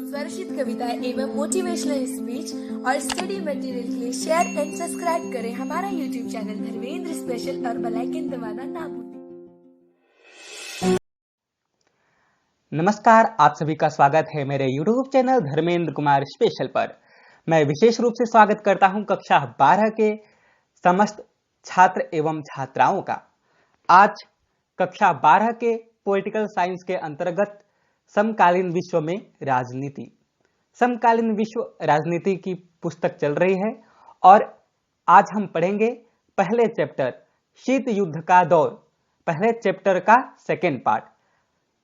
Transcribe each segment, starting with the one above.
स्वरचित कविताएं एवं motivational speech और स्टडी मटेरियल के लिए शेयर एंड सब्सक्राइब करें हमारा यूट्यूब चैनल धर्मेंद्र स्पेशल और बेल आइकन दबाना ना भूलें। नमस्कार, आप सभी का स्वागत है मेरे YouTube channel Dharmendra Kumar special पर। मैं विशेष रूप से स्वागत करता हूं कक्षा 12 के समस्त छात्र एवं छात्राओं का। आज कक्षा 12 के पॉलिटिकल साइंस के अंतर्गत समकालीन विश्व में राजनीति, समकालीन विश्व राजनीति की पुस्तक चल रही है और आज हम पढ़ेंगे पहले चैप्टर शीत युद्ध का दौर, पहले चैप्टर का सेकेंड पार्ट।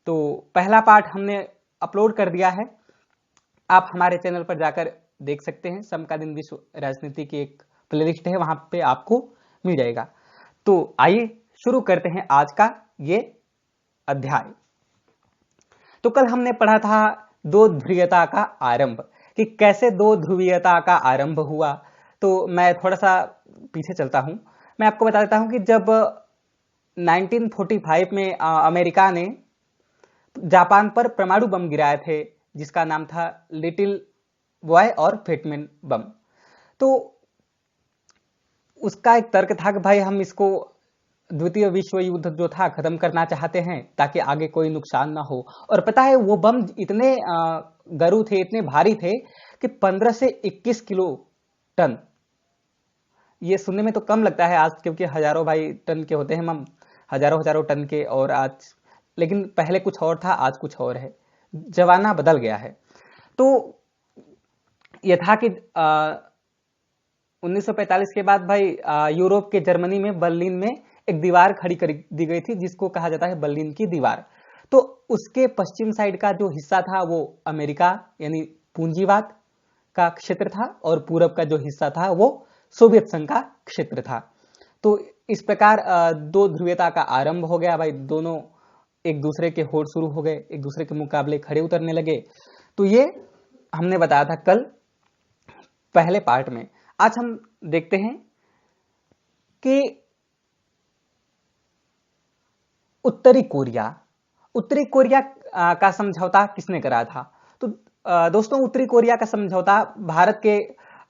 तो पहला पार्ट हमने अपलोड कर दिया है, आप हमारे चैनल पर जाकर देख सकते हैं। समकालीन विश्व राजनीति की एक प्लेलिस्ट है, वहां पे आपको मिल जाएगा। तो आइए शुरू करते हैं आज का ये अध्याय। तो कल हमने पढ़ा था दो ध्रुवीयता का आरंभ, कि कैसे दो ध्रुवीयता का आरंभ हुआ। तो मैं थोड़ा सा पीछे चलता हूं, मैं आपको बता देता हूं कि जब 1945 में अमेरिका ने जापान पर परमाणु बम गिराए थे, जिसका नाम था लिटिल बॉय और फेटमैन बम। तो उसका एक तर्क था कि भाई हम इसको द्वितीय विश्व युद्ध जो था खत्म करना चाहते हैं ताकि आगे कोई नुकसान ना हो। और पता है वो बम इतने गरु थे, इतने भारी थे कि 15 से 21 किलो टन। ये सुनने में तो कम लगता है आज, क्योंकि हजारों भाई टन के होते हैं बम, हजारों टन के। और आज लेकिन पहले कुछ और था, आज कुछ और है, जमाना बदल गया है। तो यह था कि 1945 के बाद भाई यूरोप के जर्मनी में बर्लिन में एक दीवार खड़ी कर दी गई थी, जिसको कहा जाता है बर्लिन की दीवार। तो उसके पश्चिम साइड का जो हिस्सा था वो अमेरिका यानी पूंजीवाद का क्षेत्र था, और पूरब का जो हिस्सा था वो सोवियत संघ का क्षेत्र था। तो इस प्रकार दो ध्रुवीयता का आरंभ हो गया भाई, दोनों एक दूसरे के होड़ शुरू हो गए, एक दूसरे के मुकाबले खड़े उतरने लगे। तो ये हमने बताया था कल पहले पार्ट में। आज हम देखते हैं कि उत्तरी कोरिया का समझौता किसने कराया था। तो दोस्तों, उत्तरी कोरिया का समझौता भारत के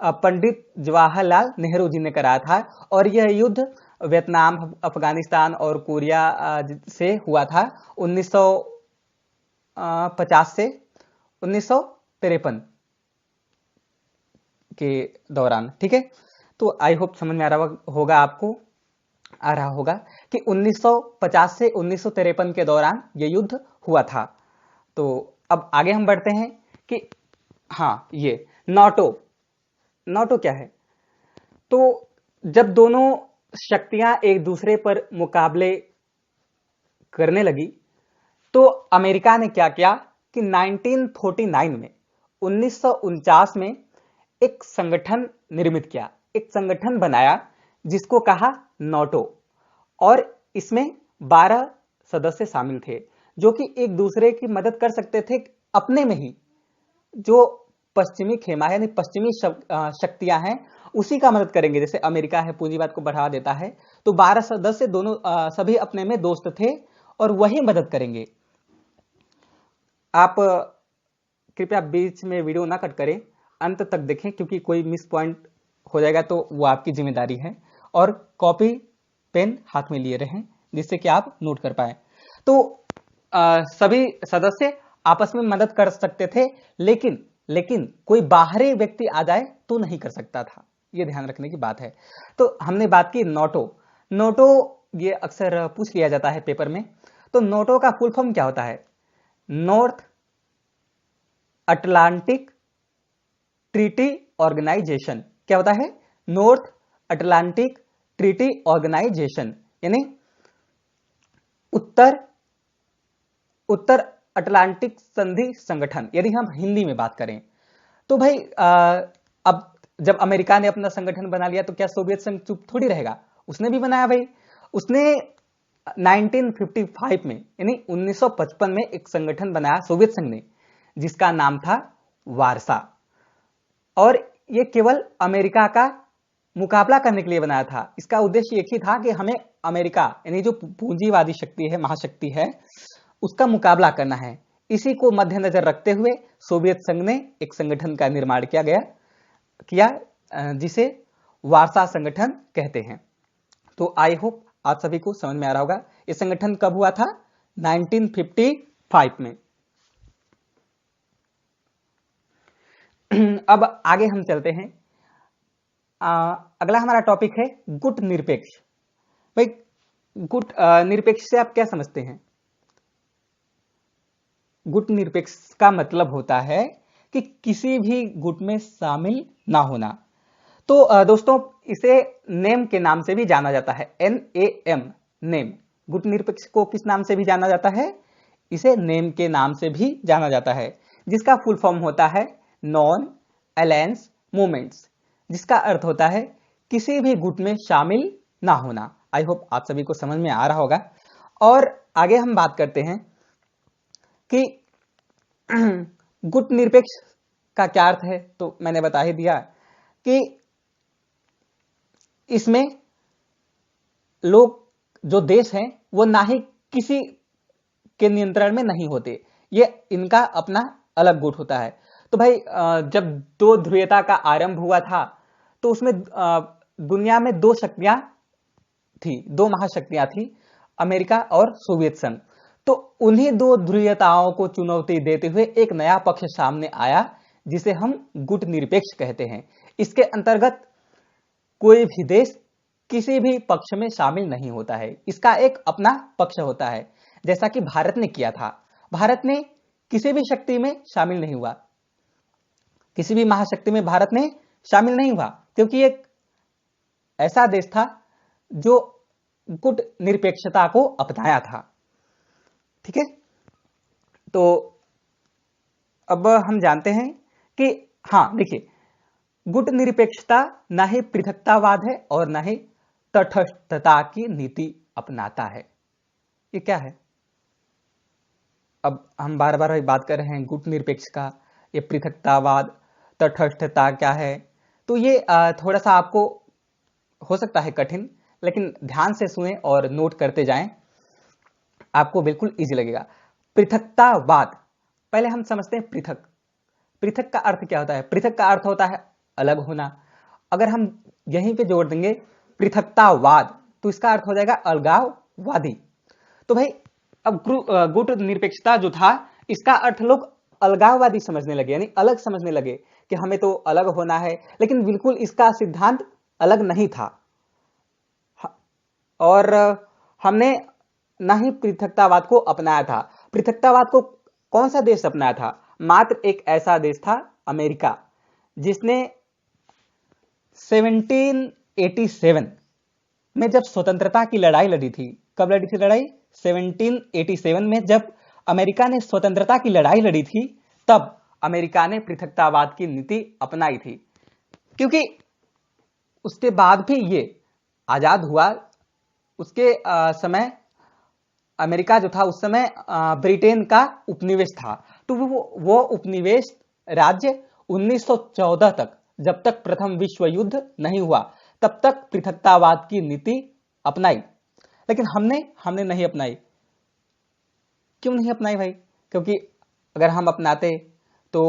पंडित जवाहरलाल नेहरू जी ने कराया था, और यह युद्ध वियतनाम, अफगानिस्तान और कोरिया से हुआ था 1950 से 1953 के दौरान। ठीक है, तो आई होप समझ में आ रहा होगा आपको, आ रहा होगा कि 1950 से 1953 के दौरान यह युद्ध हुआ था। तो अब आगे हम बढ़ते हैं कि हाँ, ये नाटो क्या है। तो जब दोनों शक्तियां एक दूसरे पर मुकाबले करने लगी, तो अमेरिका ने क्या किया कि 1949 में 1949 में एक संगठन निर्मित किया, एक संगठन बनाया जिसको कहा नाटो। और इसमें 12 सदस्य शामिल थे, जो कि एक दूसरे की मदद कर सकते थे अपने में ही। जो पश्चिमी खेमा है यानी पश्चिमी शक्तियां हैं उसी का मदद करेंगे। जैसे अमेरिका है, पूंजीवाद को बढ़ावा देता है, तो 12 सदस्य दोनों सभी अपने में दोस्त थे और वही मदद करेंगे। आप कृपया बीच में वीडियो ना कट करें, अंत तक देखें, क्योंकि कोई मिस पॉइंट हो जाएगा तो वो आपकी जिम्मेदारी है। और कॉपी पेन हाथ में लिए रहें, जिससे कि आप नोट कर पाए। तो सभी सदस्य आपस में मदद कर सकते थे, लेकिन कोई बाहरी व्यक्ति आ जाए तो नहीं कर सकता था। यह ध्यान रखने की बात है। तो हमने बात की नाटो, ये अक्सर पूछ लिया जाता है पेपर में। तो नाटो का फुल फॉर्म क्या होता है? North Atlantic Treaty Organization. क्या होता है? नॉर्थ अटलांटिक ट्रीटी ऑर्गेनाइजेशन, यानी उत्तर अटलांटिक संधि संगठन, यदि हम हिंदी में बात करें। तो भाई अब जब अमेरिका ने अपना संगठन बना लिया, तो क्या सोवियत संघ चुप थोड़ी रहेगा? उसने भी बनाया भाई। उसने 1955 में यानी 1955 में एक संगठन बनाया सोवियत संघ ने, जिसका नाम था वारसा। और यह केवल अमेरिका का मुकाबला करने के लिए बनाया था। इसका उद्देश्य एक ही था कि हमें अमेरिका यानी जो पूंजीवादी शक्ति है, महाशक्ति है, उसका मुकाबला करना है। इसी को मद्देनजर रखते हुए सोवियत संघ ने एक संगठन का निर्माण किया जिसे वार्सा संगठन कहते हैं। तो आई होप आप सभी को समझ में आ रहा होगा ये संगठन कब हुआ था, 1955 में। अब आगे हम चलते हैं। अगला हमारा टॉपिक है गुट निरपेक्ष। भाई गुट निरपेक्ष से आप क्या समझते हैं? गुट निरपेक्ष का मतलब होता है कि किसी भी गुट में शामिल ना होना। तो दोस्तों इसे नेम के नाम से भी जाना जाता है, NAM, नेम। गुट निरपेक्ष को किस नाम से भी जाना जाता है? इसे नेम के नाम से भी जाना जाता है, जिसका फुल फॉर्म होता है नॉन अलायंस मूवमेंट्स, जिसका अर्थ होता है किसी भी गुट में शामिल ना होना। आई होप आप सभी को समझ में आ रहा होगा। और आगे हम बात करते हैं कि गुट निरपेक्ष का क्या अर्थ है। तो मैंने बता ही दिया कि इसमें लोग, जो देश हैं, वो ना ही किसी के नियंत्रण में नहीं होते, ये इनका अपना अलग गुट होता है। तो भाई जब दो ध्रुवीयता का आरंभ हुआ था तो उसमें दुनिया में दो शक्तियां थी, दो महाशक्तियां थी, अमेरिका और सोवियत संघ। तो उन्हीं दो ध्रुवीयताओं को चुनौती देते हुए एक नया पक्ष सामने आया जिसे हम गुट निरपेक्ष कहते हैं। इसके अंतर्गत कोई भी देश किसी भी पक्ष में शामिल नहीं होता है, इसका एक अपना पक्ष होता है, जैसा कि भारत ने किया था। भारत ने किसी भी शक्ति में शामिल नहीं हुआ, किसी भी महाशक्ति में भारत ने शामिल नहीं हुआ, क्योंकि एक ऐसा देश था जो गुट निरपेक्षता को अपनाया था। ठीक है, तो अब हम जानते हैं कि हाँ देखिए, गुट निरपेक्षता ना ही पृथकतावाद है और ना ही तटस्थता की नीति अपनाता है। ये क्या है? अब हम बार बार बात कर रहे हैं गुट निरपेक्ष का, ये पृथकतावाद, तटस्थता क्या है। तो ये थोड़ा सा आपको हो सकता है कठिन, लेकिन ध्यान से सुने और नोट करते जाएं, आपको बिल्कुल इजी लगेगा। पृथकतावाद, पहले हम समझते हैं पृथक। पृथक का अर्थ क्या होता है? पृथक का अर्थ होता है अलग होना। अगर हम यहीं पे जोड़ देंगे पृथकतावाद तो इसका अर्थ हो जाएगा अलगाववादी। तो भाई अब गुट निरपेक्षता जो था, इसका अर्थ लोग अलगाववादी समझने लगे, यानी अलग समझने लगे कि हमें तो अलग होना है, लेकिन बिल्कुल इसका सिद्धांत अलग नहीं था। और हमने ना ही पृथकतावाद को अपनाया था। पृथकतावाद को कौन सा देश अपनाया था? मात्र एक ऐसा देश था, अमेरिका, जिसने 1787 में जब स्वतंत्रता की लड़ाई लड़ी थी। कब लड़ी थी लड़ाई? 1787 में जब अमेरिका ने स्वतंत्रता की लड़ाई लड़ी थी, तब अमेरिका ने पृथकतावाद की नीति अपनाई थी। क्योंकि उसके बाद भी ये आजाद हुआ, उसके समय अमेरिका जो था उस समय ब्रिटेन का उपनिवेश था। तो वो उपनिवेश राज्य 1914 तक, जब तक प्रथम विश्व युद्ध नहीं हुआ, तब तक पृथकतावाद की नीति अपनाई। लेकिन हमने नहीं अपनाई। क्यों नहीं अपनाई भाई? क्योंकि अगर हम अपनाते तो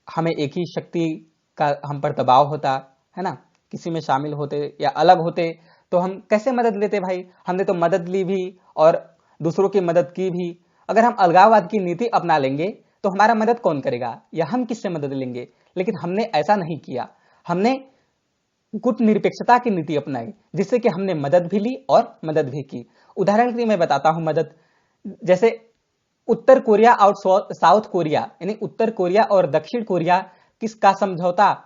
हमें एक ही शक्ति का हम पर दबाव होता है ना। किसी में शामिल होते या अलग होते तो हम कैसे मदद लेते भाई? हमने तो मदद ली भी और दूसरों की मदद की भी। अगर हम अलगाववाद की नीति अपना लेंगे तो हमारा मदद कौन करेगा, या हम किससे मदद लेंगे? लेकिन हमने ऐसा नहीं किया। हमने गुट निरपेक्षता की नीति अपनाई, जिससे कि हमने मदद भी ली और मदद भी की। उदाहरण के लिए मैं बताता हूं मदद। जैसे उत्तर कोरिया और साउथ कोरिया, यानी उत्तर कोरिया और दक्षिण कोरिया किसका समझौता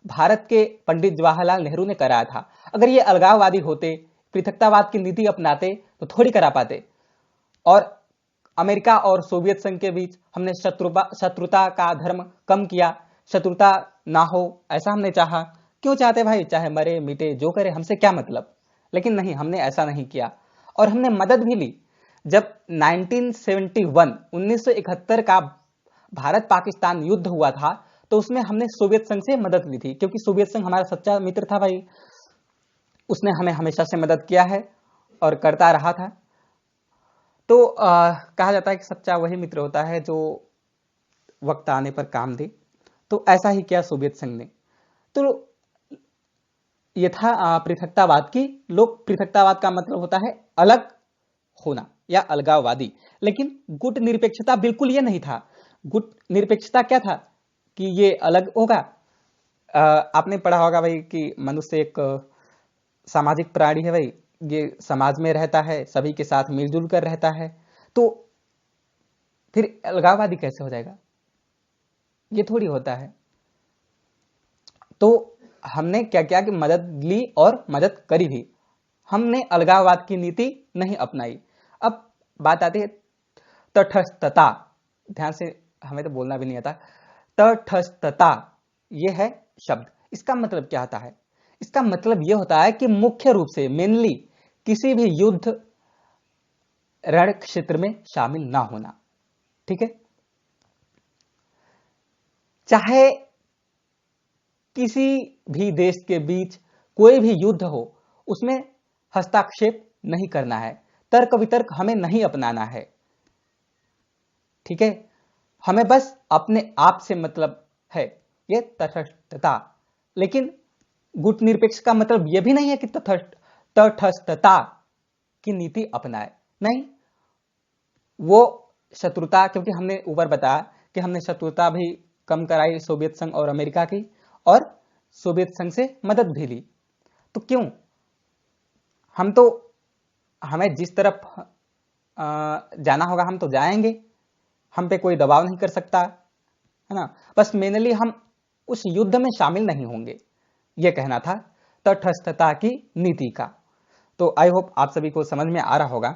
भारत के पंडित जवाहरलाल नेहरू ने कराया था। अगर ये अलगाववादी होते, पृथकतावाद की नीति अपनाते तो थोड़ी करा पाते। और अमेरिका और सोवियत संघ के बीच हमने शत्रुता का धर्म कम किया, शत्रुता ना हो ऐसा हमने चाहा। क्यों चाहते भाई? चाहे मरे मिटे जो करे, हमसे क्या मतलब। लेकिन नहीं, हमने ऐसा नहीं किया। और हमने मदद भी ली। जब 1971 का भारत पाकिस्तान युद्ध हुआ था, तो उसमें हमने सोवियत संघ से मदद ली थी, क्योंकि सोवियत संघ हमारा सच्चा मित्र था भाई। उसने हमें हमेशा से मदद किया है और करता रहा था। तो कहा जाता है कि सच्चा वही मित्र होता है जो वक्त आने पर काम दे। तो ऐसा ही किया सोवियत संघ ने। तो ये था पृथकतावाद की। लोग पृथकतावाद का मतलब होता है अलग होना या अलगाववादी, लेकिन गुट निरपेक्षता बिल्कुल ये नहीं था। गुट निरपेक्षता क्या था कि ये अलग होगा। आपने पढ़ा होगा भाई कि मनुष्य एक सामाजिक प्राणी है भाई, ये समाज में रहता है, सभी के साथ मिलजुल कर रहता है, तो फिर अलगाववादी कैसे हो जाएगा? ये थोड़ी होता है। तो हमने क्या किया कि मदद ली और मदद करी भी, हमने अलगाववाद की नीति नहीं अपनाई। अब बात आती है तटस्थता। ध्यान से, हमें तो बोलना भी नहीं आता। तटस्थता ये है शब्द। इसका मतलब क्या होता है? इसका मतलब यह होता है कि मुख्य रूप से मेनली किसी भी युद्ध रण क्षेत्र में शामिल ना होना। ठीक है, चाहे किसी भी देश के बीच कोई भी युद्ध हो, उसमें हस्तक्षेप नहीं करना है, तर्क वितर्क हमें नहीं अपनाना है। ठीक है, हमें बस अपने आप से मतलब है, ये तटस्थता। लेकिन गुट निरपेक्ष का मतलब यह भी नहीं है कि तटस्थता की नीति अपनाए, नहीं। वो शत्रुता, क्योंकि हमने ऊपर बताया कि हमने शत्रुता भी कम कराई सोवियत संघ और अमेरिका की, और सोवियत संघ से मदद भी ली। तो क्यों? हम तो, हमें जिस तरफ जाना होगा हम तो जाएंगे, हम पे कोई दबाव नहीं कर सकता, है ना। बस मेनली हम उस युद्ध में शामिल नहीं होंगे, यह कहना था तटस्थता की नीति का। तो आई होप आप सभी को समझ में आ रहा होगा।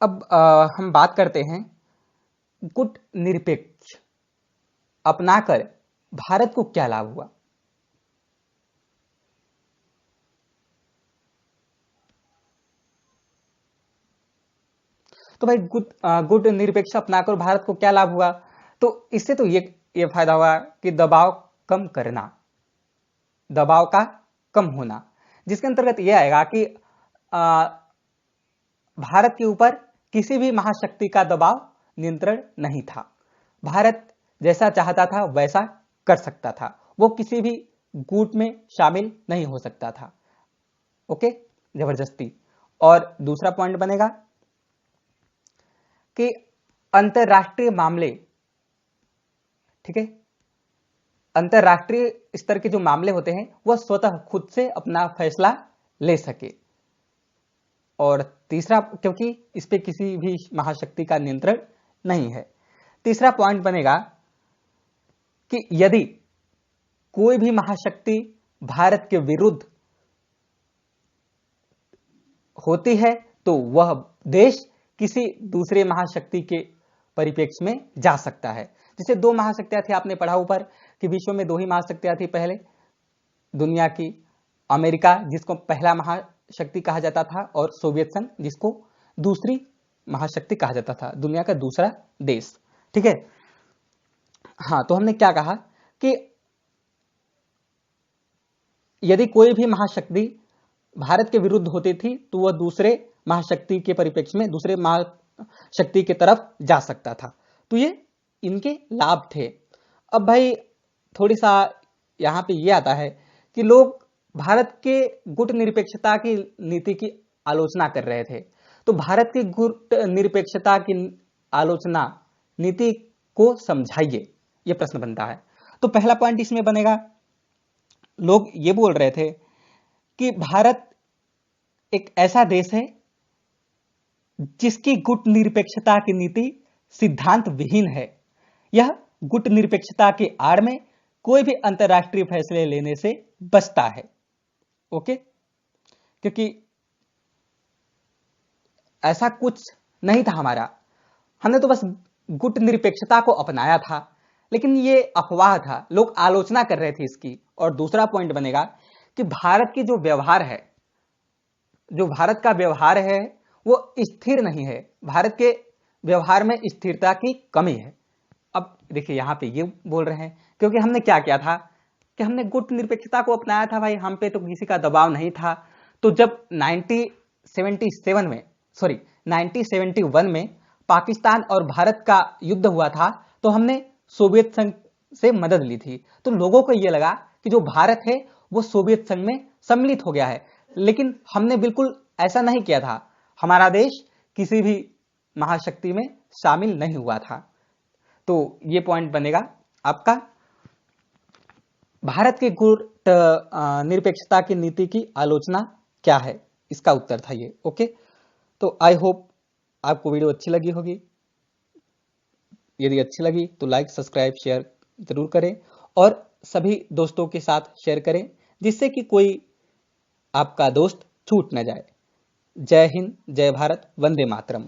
अब हम बात करते हैं गुट निरपेक्ष अपनाकर भारत को क्या लाभ हुआ। तो भाई गुट निरपेक्ष अपनाकर भारत को क्या लाभ हुआ? तो इससे तो ये फायदा हुआ कि दबाव कम करना, दबाव का कम होना, जिसके अंतर्गत यह आएगा कि भारत के ऊपर किसी भी महाशक्ति का दबाव नियंत्रण नहीं था। भारत जैसा चाहता था वैसा कर सकता था, वो किसी भी गुट में शामिल नहीं हो सकता था। ओके, जबरदस्ती। और दूसरा पॉइंट बनेगा कि अंतरराष्ट्रीय मामले, ठीक है, अंतरराष्ट्रीय स्तर के जो मामले होते हैं वह स्वतः खुद से अपना फैसला ले सके। और तीसरा, क्योंकि इस पे किसी भी महाशक्ति का नियंत्रण नहीं है। तीसरा पॉइंट बनेगा कि यदि कोई भी महाशक्ति भारत के विरुद्ध होती है तो वह देश किसी दूसरे महाशक्ति के परिप्रेक्ष्य में जा सकता है। जैसे दो महाशक्तियां थी, आपने पढ़ा ऊपर कि विश्व में दो ही महाशक्तियां थी पहले दुनिया की, अमेरिका जिसको पहला महाशक्ति कहा जाता था, और सोवियत संघ जिसको दूसरी महाशक्ति कहा जाता था, दुनिया का दूसरा देश। ठीक है, हाँ, तो हमने क्या कहा कि यदि कोई भी महाशक्ति भारत के विरुद्ध होती थी तो वह दूसरे महाशक्ति के परिप्रेक्ष्य में दूसरे महाशक्ति की तरफ जा सकता था। तो ये इनके लाभ थे। अब भाई थोड़ी सा यहां पे ये आता है कि लोग भारत के गुट निरपेक्षता की नीति की आलोचना कर रहे थे। तो भारत की गुट निरपेक्षता की आलोचना नीति को समझाइए, ये प्रश्न बनता है। तो पहला पॉइंट इसमें बनेगा, लोग ये बोल रहे थे कि भारत एक ऐसा देश है जिसकी गुट निरपेक्षता की नीति सिद्धांत विहीन है। यह गुट निरपेक्षता की आड़ में कोई भी अंतरराष्ट्रीय फैसले लेने से बचता है। ओके, क्योंकि ऐसा कुछ नहीं था हमारा, हमने तो बस गुट निरपेक्षता को अपनाया था, लेकिन ये अफवाह था, लोग आलोचना कर रहे थे इसकी। और दूसरा पॉइंट बनेगा कि भारत की जो व्यवहार है, जो भारत का व्यवहार है वो स्थिर नहीं है, भारत के व्यवहार में स्थिरता की कमी है। अब देखिए यहां पे ये बोल रहे हैं क्योंकि हमने क्या किया था कि हमने गुट निरपेक्षता को अपनाया था भाई, हम पे तो किसी का दबाव नहीं था। तो जब 1977 में, सॉरी 1971 में पाकिस्तान और भारत का युद्ध हुआ था तो हमने सोवियत संघ से मदद ली थी। तो लोगों को यह लगा कि जो भारत है वो सोवियत संघ में सम्मिलित हो गया है, लेकिन हमने बिल्कुल ऐसा नहीं किया था। हमारा देश किसी भी महाशक्ति में शामिल नहीं हुआ था। तो ये पॉइंट बनेगा आपका। भारत के गुट निरपेक्षता की नीति की आलोचना क्या है, इसका उत्तर था ये। ओके, तो आई होप आपको वीडियो अच्छी लगी होगी। यदि अच्छी लगी तो लाइक सब्सक्राइब शेयर जरूर करें और सभी दोस्तों के साथ शेयर करें, जिससे कि कोई आपका दोस्त छूट न जाए। जय हिंद, जय भारत, वंदे मातरम।